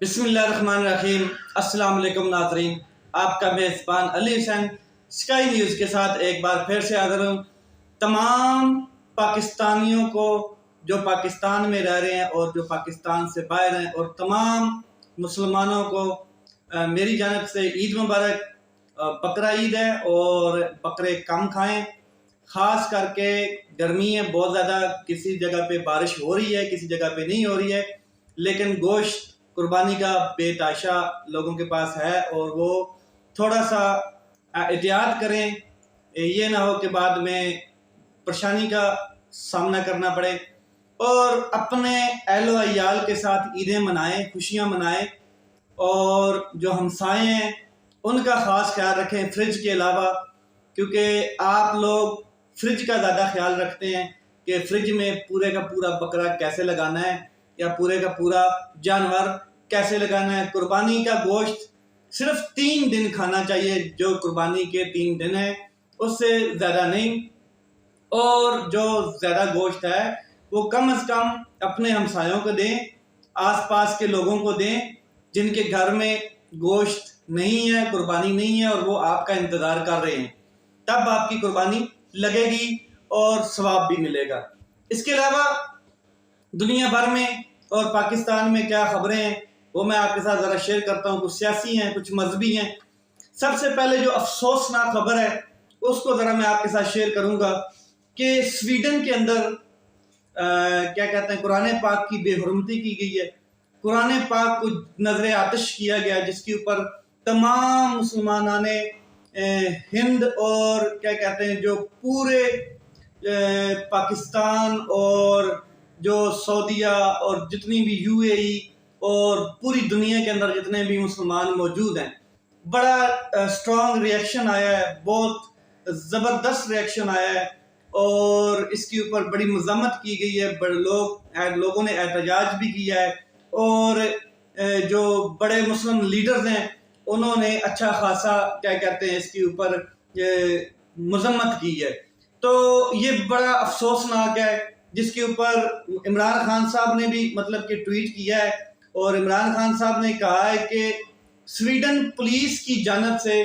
بسم اللہ الرحمن الرحیم۔ السلام علیکم ناظرین، آپ کا میزبان علی حسین اسکائی نیوز کے ساتھ ایک بار پھر سے حاضر ہوں۔ تمام پاکستانیوں کو جو پاکستان میں رہ رہے ہیں اور جو پاکستان سے باہر ہیں، اور تمام مسلمانوں کو میری جانب سے عید مبارک۔ بقرہ عید ہے اور بکرے کم کھائیں، خاص کر کے گرمی ہے بہت زیادہ، کسی جگہ پہ بارش ہو رہی ہے کسی جگہ پہ نہیں ہو رہی ہے، لیکن گوشت قربانی کا بے تحاشا لوگوں کے پاس ہے اور وہ تھوڑا سا احتیاط کریں، یہ نہ ہو کہ بعد میں پریشانی کا سامنا کرنا پڑے، اور اپنے اہل و عیال کے ساتھ عیدیں منائیں، خوشیاں منائیں، اور جو ہمسائے ہیں ان کا خاص خیال رکھیں فریج کے علاوہ، کیونکہ آپ لوگ فریج کا زیادہ خیال رکھتے ہیں کہ فریج میں پورے کا پورا بکرا کیسے لگانا ہے یا پورے کا پورا جانور کیسے لگانا ہے۔ قربانی کا گوشت صرف 3 دن کھانا چاہیے، جو قربانی کے 3 دن ہیں، اس سے زیادہ نہیں، اور جو زیادہ گوشت ہے وہ کم از کم اپنے ہمسایوں کو دیں، آس پاس کے لوگوں کو دیں جن کے گھر میں گوشت نہیں ہے، قربانی نہیں ہے، اور وہ آپ کا انتظار کر رہے ہیں، تب آپ کی قربانی لگے گی اور ثواب بھی ملے گا۔ اس کے علاوہ دنیا بھر میں اور پاکستان میں کیا خبریں ہیں وہ میں آپ کے ساتھ ذرا شیئر کرتا ہوں، کچھ سیاسی ہیں کچھ مذہبی ہیں۔ سب سے پہلے جو افسوسناک خبر ہے اس کو ذرا میں آپ کے ساتھ شیئر کروں گا کہ سویڈن کے اندر کیا کہتے ہیں، قرآن پاک کی بے حرمتی کی گئی ہے، قرآن پاک کو نظر آتش کیا گیا، جس کے اوپر تمام مسلمانان ہند اور کیا کہتے ہیں جو پورے پاکستان اور جو سعودیہ اور جتنی بھی UAE اور پوری دنیا کے اندر جتنے بھی مسلمان موجود ہیں، بڑا سٹرونگ ریئیکشن آیا ہے، بہت زبردست ریئیکشن آیا ہے، اور اس کے اوپر بڑی مذمت کی گئی ہے، بڑے لوگوں نے احتجاج بھی کیا ہے، اور جو بڑے مسلم لیڈرز ہیں انہوں نے اچھا خاصا کیا کہتے ہیں اس کے اوپر مذمت کی ہے۔ تو یہ بڑا افسوسناک ہے، جس کے اوپر عمران خان صاحب نے بھی مطلب کہ ٹویٹ کیا ہے، اور عمران خان صاحب نے کہا ہے کہ سویڈن پولیس کی جانب سے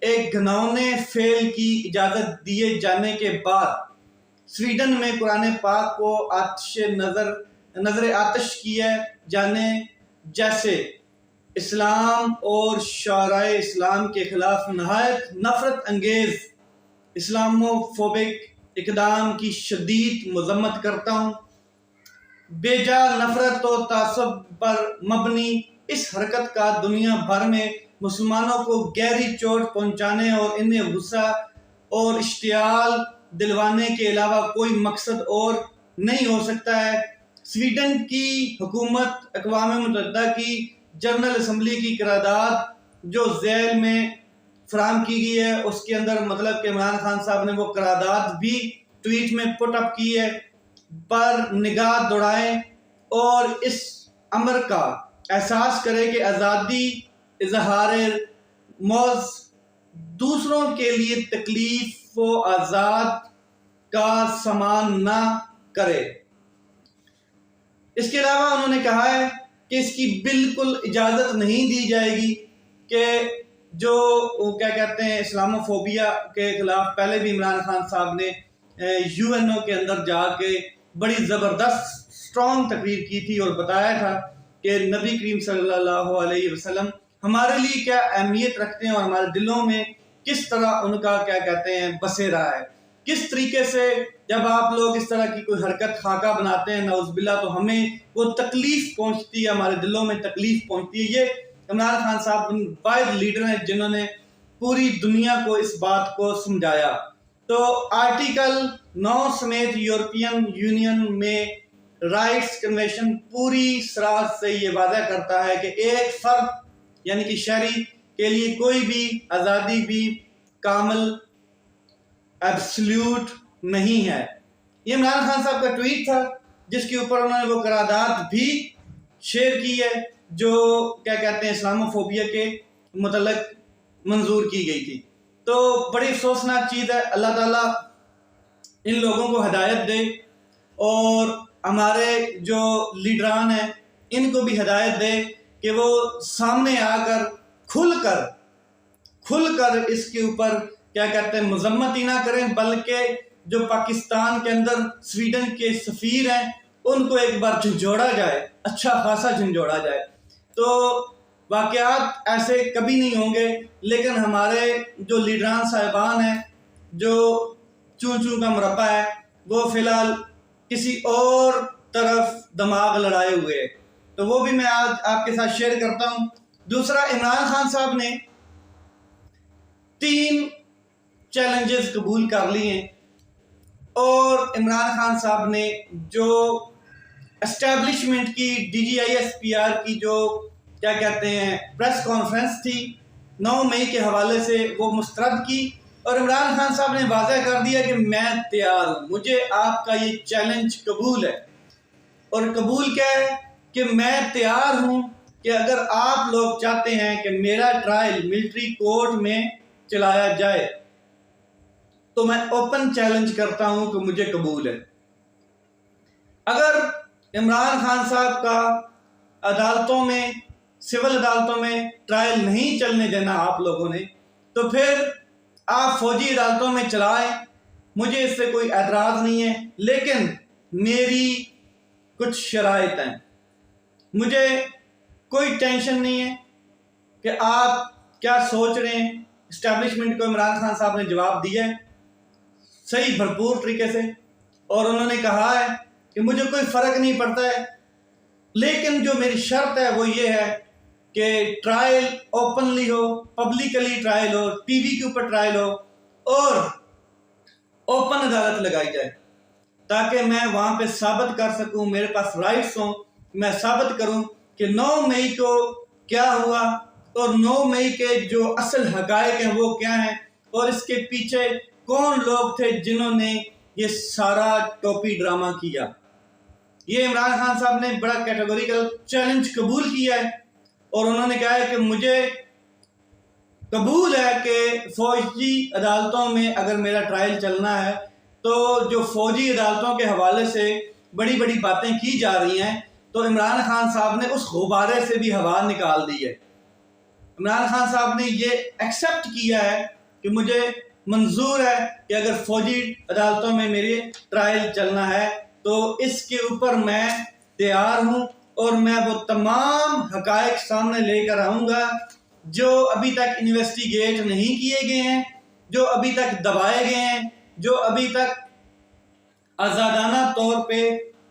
ایک گھناؤنے فعل کی اجازت دیے جانے کے بعد سویڈن میں قرآن پاک کو نظر آتش کیے جانے جیسے اسلام اور شعراء اسلام کے خلاف نہایت نفرت انگیز اسلاموفوبک اقدام کی شدید مذمت کرتا ہوں۔ بے جا نفرت و تعصب پر مبنی اس حرکت کا دنیا بھر میں مسلمانوں کو گہری چوٹ پہنچانے اور انہیں غصہ اور اشتعال دلوانے کے علاوہ کوئی مقصد اور نہیں ہو سکتا ہے۔ سویڈن کی حکومت اقوام متحدہ کی جنرل اسمبلی کی قرارداد جو ذیل میں فراہم کی گئی ہے، اس کے اندر مطلب کہ عمران خان صاحب نے وہ قرارداد بھی ٹویٹ میں پٹ اپ کی ہے، پر نگاہ دوڑائیں اور اس امر کا احساس کریں کہ آزادی اظہار موضوع دوسروں کے لیے تکلیف و آزاد کا سامان نہ کرے۔ اس کے علاوہ انہوں نے کہا ہے کہ اس کی بالکل اجازت نہیں دی جائے گی کہ جو کیا کہتے ہیں اسلاموفوبیا کے خلاف پہلے بھی عمران خان صاحب نے UNO کے اندر جا کے بڑی زبردست سٹرونگ تقریر کی تھی اور بتایا تھا کہ نبی کریم صلی اللہ علیہ وسلم ہمارے لیے کیا اہمیت رکھتے ہیں اور ہمارے دلوں میں کس طرح ان کا کیا کہتے ہیں بسے رہا ہے، کس طریقے سے جب آپ لوگ اس طرح کی کوئی حرکت خاکہ بناتے ہیں نعوذ باللہ تو ہمیں وہ تکلیف پہنچتی ہے، ہمارے دلوں میں تکلیف پہنچتی ہے۔ یہ عمران خان صاحب واحد لیڈر ہیں جنہوں نے پوری دنیا کو اس بات کو سمجھایا۔ تو آرٹیکل 9 سمیت یورپین یونین میں رائٹس کنونشن پوری سراحت سے یہ واضح کرتا ہے کہ ایک فرد یعنی کہ شہری کے لیے کوئی بھی آزادی بھی کامل ایبسلیوٹ نہیں ہے۔ یہ عمران خان صاحب کا ٹویٹ تھا جس کے اوپر انہوں نے وہ قرارداد بھی شیئر کی ہے جو کیا کہتے ہیں اسلاموفوبیا کے متعلق منظور کی گئی تھی۔ تو بڑی افسوسناک چیز ہے، اللہ تعالیٰ ان لوگوں کو ہدایت دے اور ہمارے جو لیڈران ہیں ان کو بھی ہدایت دے کہ وہ سامنے آ کر کھل کر اس کے اوپر کیا کہتے ہیں مذمت ہی نہ کریں، بلکہ جو پاکستان کے اندر سویڈن کے سفیر ہیں ان کو ایک بار جھنجھوڑا جائے، اچھا خاصا جھنجھوڑا جائے۔ تو واقعات ایسے کبھی نہیں ہوں گے، لیکن ہمارے جو لیڈران صاحبان ہیں، جو چون چون کا مربع ہے، وہ فی الحال کسی اور طرف دماغ لڑائے ہوئے ہیں، تو وہ بھی میں آج آپ کے ساتھ شیئر کرتا ہوں۔ دوسرا، عمران خان صاحب نے 3 چیلنجز قبول کر لیے ہیں، اور عمران خان صاحب نے جو اسٹیبلشمنٹ کی DGISPR کی جو کیا کہتے ہیں پریس کانفرنس تھی 9 مئی کے حوالے سے، وہ مسترد کی، اور عمران خان صاحب نے واضح کر دیا کہ میں تیار ہوں، مجھے آپ کا یہ چیلنج قبول ہے۔ اور قبول کیا ہے کہ میں تیار ہوں کہ اگر آپ لوگ چاہتے ہیں کہ میرا ٹرائل ملٹری کورٹ میں چلایا جائے تو میں اوپن چیلنج کرتا ہوں کہ مجھے قبول ہے۔ اگر عمران خان صاحب کا عدالتوں میں، سول عدالتوں میں ٹرائل نہیں چلنے دینا آپ لوگوں نے، تو پھر آپ فوجی عدالتوں میں چلائیں، مجھے اس سے کوئی اعتراض نہیں ہے، لیکن میری کچھ شرائط ہیں۔ مجھے کوئی ٹینشن نہیں ہے کہ آپ کیا سوچ رہے ہیں۔ اسٹیبلشمنٹ کو عمران خان صاحب نے جواب دیا ہے صحیح بھرپور طریقے سے، اور انہوں نے کہا ہے کہ مجھے کوئی فرق نہیں پڑتا ہے، لیکن جو میری شرط ہے وہ یہ ہے کہ ٹرائل اوپنلی ہو، پبلکلی ٹرائل ہو، ٹی وی کے اوپر ٹرائل ہو، اور اوپن عدالت لگائی جائے، تاکہ میں وہاں پہ ثابت کر سکوں، میرے پاس رائٹس ہوں، میں ثابت کروں کہ 9 مئی کو کیا ہوا، اور 9 مئی کے جو اصل حقائق ہیں وہ کیا ہیں، اور اس کے پیچھے کون لوگ تھے جنہوں نے یہ سارا ٹوپی ڈرامہ کیا۔ یہ عمران خان صاحب نے بڑا کیٹیگوریکل چیلنج قبول کیا ہے، اور انہوں نے کہا ہے کہ مجھے قبول ہے کہ فوجی عدالتوں میں اگر میرا ٹرائل چلنا ہے تو جو فوجی عدالتوں کے حوالے سے بڑی بڑی باتیں کی جا رہی ہیں، تو عمران خان صاحب نے اس غبارے سے بھی ہوا نکال دی ہے۔ عمران خان صاحب نے یہ ایکسیپٹ کیا ہے کہ مجھے منظور ہے کہ اگر فوجی عدالتوں میں میری ٹرائل چلنا ہے تو اس کے اوپر میں تیار ہوں، اور میں وہ تمام حقائق سامنے لے کر آؤں گا جو ابھی تک انویسٹیگیٹ نہیں کیے گئے ہیں، جو ابھی تک دبائے گئے ہیں، جو ابھی تک آزادانہ طور پہ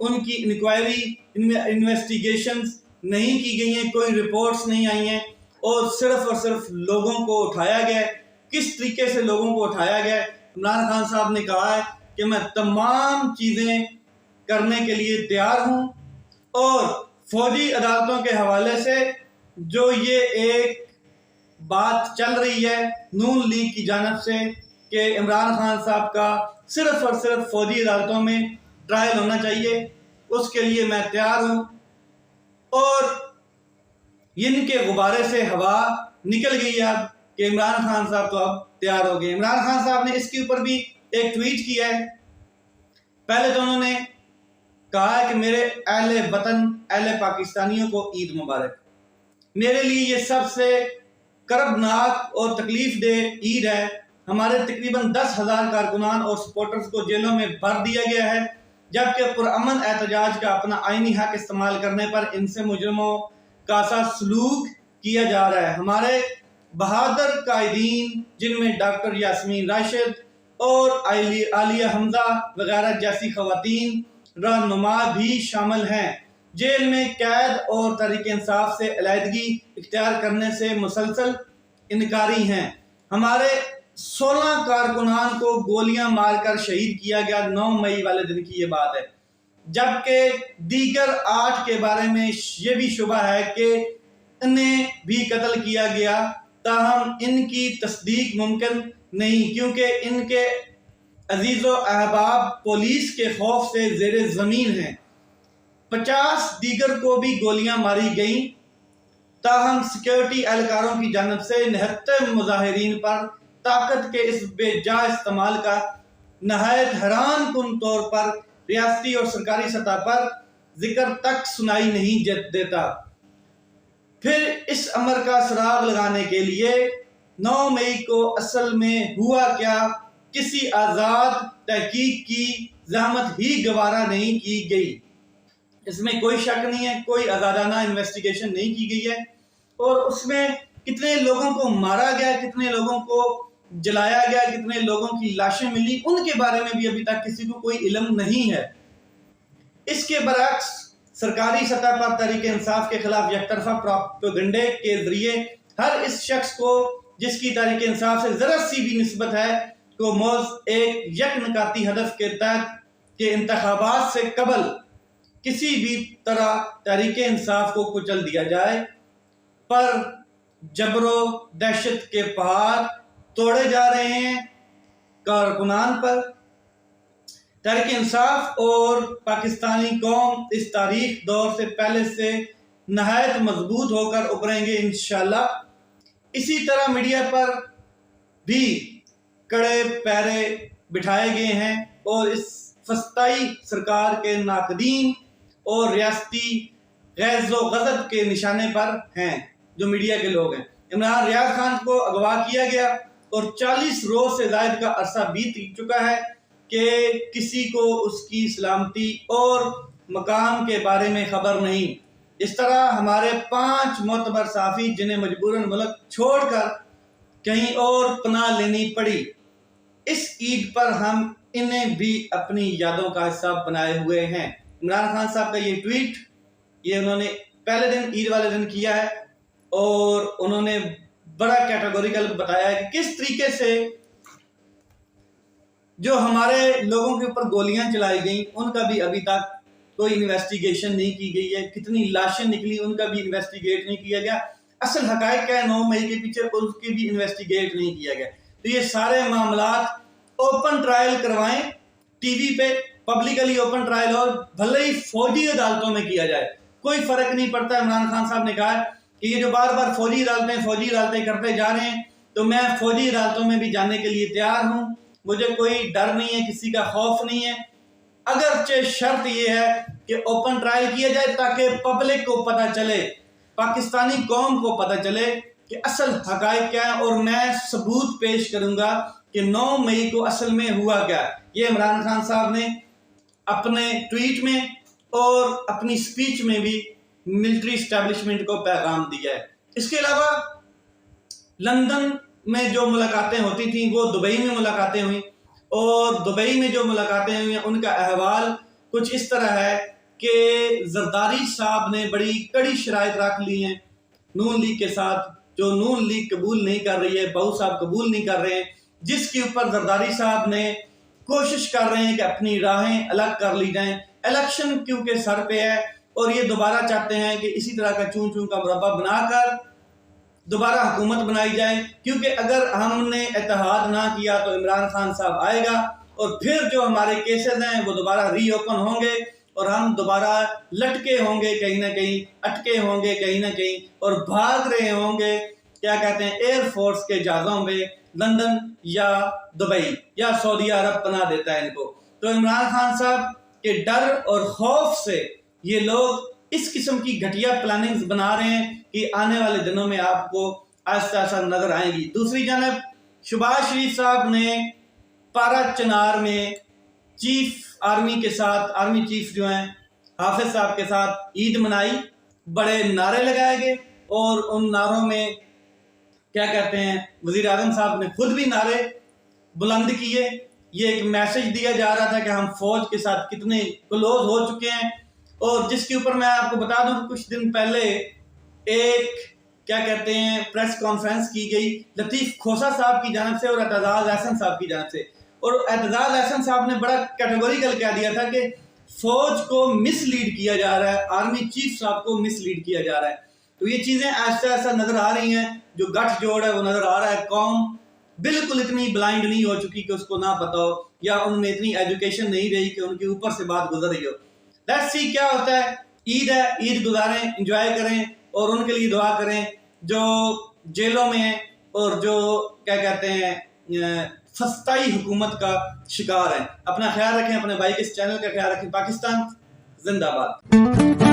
ان کی انکوائری انویسٹیگیشنز نہیں کی گئی ہیں، کوئی رپورٹس نہیں آئی ہیں، اور صرف لوگوں کو اٹھایا گیا ہے۔ کس طریقے سے لوگوں کو اٹھایا گیا ہے؟ عمران خان صاحب نے کہا ہے کہ میں تمام چیزیں کرنے کے لیے تیار ہوں، اور فوجی عدالتوں کے حوالے سے جو یہ ایک بات چل رہی ہے نون لیگ کی جانب سے کہ عمران خان صاحب کا صرف اور صرف فوجی عدالتوں میں ٹرائل ہونا چاہیے، اس کے لیے میں تیار ہوں، اور ان کے غبارے سے ہوا نکل گئی ہے اب کہ عمران خان صاحب تو اب تیار ہو گئے۔ عمران خان صاحب نے اس کے اوپر بھی ایک ٹویٹ کیا ہے۔ پہلے تو انہوں نے کہا ہے کہ میرے اہل وطن، اہل پاکستانیوں کو عید مبارک۔ میرے لیے یہ سب سے کربناک اور تکلیف دہ عید ہے۔ ہمارے تقریباً 10,000 کارکنان اور سپورٹرز کو جیلوں میں بھر دیا گیا ہے، جبکہ پرامن احتجاج کا اپنا آئینی حق استعمال کرنے پر ان سے مجرموں کا سا سلوک کیا جا رہا ہے۔ ہمارے بہادر قائدین، جن میں ڈاکٹر یاسمین راشد اور عالیہ حمزہ وغیرہ جیسی خواتین رہنما بھی شامل ہیں، جیل میں قید اور تحریک انصاف سے علیحدگی اختیار کرنے سے مسلسل انکاری ہیں۔ ہمارے 16 کارکنان کو گولیاں مار کر شہید کیا گیا، 9 مئی والے دن کی یہ بات ہے، جبکہ دیگر 8 کے بارے میں یہ بھی شبہ ہے کہ انہیں بھی قتل کیا گیا، تاہم ان کی تصدیق ممکن نہیں کیونکہ ان کے عزیز و احباب پولیس کے خوف سے زیر زمین ہیں۔ 50 دیگر کو بھی گولیاں ماری گئیں، تاہم سیکیورٹی اہلکاروں کی جانب سے نہتے مظاہرین پر طاقت کے اس بے جا استعمال کا نہایت حیران کن طور پر ریاستی اور سرکاری سطح پر ذکر تک سنائی نہیں دیتا۔ پھر اس امر کا سراغ لگانے کے لیے 9 مئی کو اصل میں ہوا کیا، کسی آزاد تحقیق کی زحمت ہی گوارا نہیں کی گئی۔ اس میں کوئی شک نہیں ہے، کوئی آزادانہ انویسٹیگیشن نہیں کی گئی ہے، اور اس میں کتنے لوگوں کو مارا گیا، کتنے لوگوں کو جلایا گیا، کتنے لوگوں کی لاشیں ملی، ان کے بارے میں بھی ابھی تک کسی کو کوئی علم نہیں ہے۔ اس کے برعکس سرکاری سطح پر تحریک انصاف کے خلاف یک طرفہ پروپیگنڈے کے ذریعے ہر اس شخص کو جس کی تحریک انصاف سے ذرا سی بھی نسبت ہے کو موز ایک یک نکاتی ہدف کے تحت کہ انتخابات سے قبل کسی بھی طرح تحریک انصاف کو کچل دیا جائے پر جبر و دہشت کے پہاڑ توڑے جا رہے ہیں کارکنان پر۔ تحریک انصاف اور پاکستانی قوم اس تاریخ دور سے پہلے سے نہایت مضبوط ہو کر ابھریں گے انشاءاللہ۔ اسی طرح میڈیا پر بھی کڑے پیرے بٹھائے گئے ہیں اور اس فسطائی سرکار کے ناقدین اور ریاستی غیظ و غضب کے نشانے پر ہیں جو میڈیا کے لوگ ہیں۔ عمران ریاض خان کو اغوا کیا گیا اور 40 روز سے زائد کا عرصہ بیت چکا ہے کہ کسی کو اس کی سلامتی اور مقام کے بارے میں خبر نہیں۔ اس طرح ہمارے 5 معتبر صحافی جنہیں مجبوراً ملک چھوڑ کر کہیں اور پناہ لینی پڑی، اس عید پر ہم انہیں بھی اپنی یادوں کا حصہ بنائے ہوئے ہیں۔ عمران خان صاحب کا یہ ٹویٹ یہ انہوں نے پہلے دن عید والے دن کیا ہے، اور انہوں نے بڑا کیٹیگوریکل بتایا ہے کہ کس طریقے سے جو ہمارے لوگوں کے اوپر گولیاں چلائی گئیں ان کا بھی ابھی تک کوئی انویسٹیگیشن نہیں کی گئی ہے، کتنی لاشیں نکلی ان کا بھی انویسٹیگیٹ نہیں کیا گیا، اصل حقائق کیا ہے 9 مئی کے پیچھے اس کی بھی انویسٹیگیٹ نہیں کیا گیا۔ تو یہ سارے معاملات اوپن ٹرائل کروائیں ٹی وی پہ، پبلکلی اوپن ٹرائل، اور بھلے ہی فوجی عدالتوں میں کیا جائے، کوئی فرق نہیں پڑتا۔ عمران خان صاحب نے کہا کہ یہ جو بار بار فوجی عدالتیں کرتے جا رہے ہیں، تو میں فوجی عدالتوں میں بھی جانے کے لیے تیار ہوں، مجھے کوئی ڈر نہیں ہے، کسی کا خوف نہیں ہے، اگرچہ شرط یہ ہے کہ اوپن ٹرائل کیا جائے تاکہ پبلک کو پتہ چلے، پاکستانی قوم کو پتہ چلے کہ اصل حقائق کیا ہے، اور میں ثبوت پیش کروں گا کہ 9 مئی کو اصل میں ہوا کیا۔ یہ عمران خان صاحب نے اپنے ٹویٹ میں اور اپنی سپیچ میں بھی ملٹری اسٹیبلشمنٹ کو پیغام دیا ہے۔ اس کے علاوہ لندن میں جو ملاقاتیں ہوتی تھیں وہ دبئی میں ملاقاتیں ہوئیں، اور دبئی میں جو ملاقاتیں ہوئی ہیں ان کا احوال کچھ اس طرح ہے کہ زرداری صاحب نے بڑی کڑی شرائط رکھ لی ہیں نون لیگ کے ساتھ، جو نون لیگ قبول نہیں کر رہی ہے، بہو صاحب قبول نہیں کر رہے ہیں، جس کے اوپر زرداری صاحب نے کوشش کر رہے ہیں کہ اپنی راہیں الگ کر لی جائیں۔ الیکشن کیونکہ سر پہ ہے اور یہ دوبارہ چاہتے ہیں کہ اسی طرح کا چون چون کا مربع بنا کر دوبارہ حکومت بنائی جائے، کیونکہ اگر ہم نے اتحاد نہ کیا تو عمران خان صاحب آئے گا اور پھر جو ہمارے کیسز ہیں وہ دوبارہ ری اوپن ہوں گے اور ہم دوبارہ لٹکے ہوں گے کہیں نہ کہیں، اٹکے ہوں گے کہیں نہ کہیں، اور بھاگ رہے ہوں گے کیا کہتے ہیں ایئر فورس کے جہازوں میں لندن یا دبئی یا سعودی عرب پناہ دیتا ہے ان کو۔ تو عمران خان صاحب کے ڈر اور خوف سے یہ لوگ اس قسم کی گھٹیا پلاننگز بنا رہے ہیں کہ آنے والے دنوں میں آپ کو آہستہ آہستہ نظر آئیں گی۔ دوسری جانب شہباز شریف صاحب نے پارا چنار میں چیف آرمی کے ساتھ، آرمی چیف جو ہیں حافظ صاحب کے ساتھ عید منائی، بڑے نعرے لگائے گئے، اور ان نعروں میں کیا کہتے ہیں وزیر اعظم صاحب نے خود بھی نعرے بلند کیے۔ یہ ایک میسج دیا جا رہا تھا کہ ہم فوج کے ساتھ کتنے کلوز ہو چکے ہیں، اور جس کے اوپر میں آپ کو بتا دوں کہ کچھ دن پہلے ایک کیا کہتے ہیں پریس کانفرنس کی گئی لطیف کھوسہ صاحب کی جانب سے اور اعتزاز احسن صاحب کی جانب سے، اور اعتزاز احسن صاحب نے بڑا کیٹیگوریکل کہہ دیا تھا کہ فوج کو مس لیڈ کیا جا رہا ہے، آرمی چیف صاحب کو مس لیڈ کیا جا رہا ہے۔ تو یہ چیزیں ایسا ایسا نظر آ رہی ہیں، جو گٹھ جوڑ ہے وہ نظر آ رہا ہے۔ قوم بالکل اتنی بلائنڈ نہیں ہو چکی کہ اس کو نہ پتا ہو، یا ان میں اتنی ایجوکیشن نہیں رہی کہ ان کے اوپر سے بات گزر رہی ہو۔ لیٹس سی کیا ہوتا ہے۔ عید ہے، عید گزاریں، انجوائے کریں، اور ان کے لیے دعا کریں جو جیلوں میں ہیں اور جو کیا کہتے ہیں فسطائی حکومت کا شکار ہیں۔ اپنا خیال رکھیں، اپنے بھائی کے اس چینل کا خیال رکھیں۔ پاکستان زندہ باد۔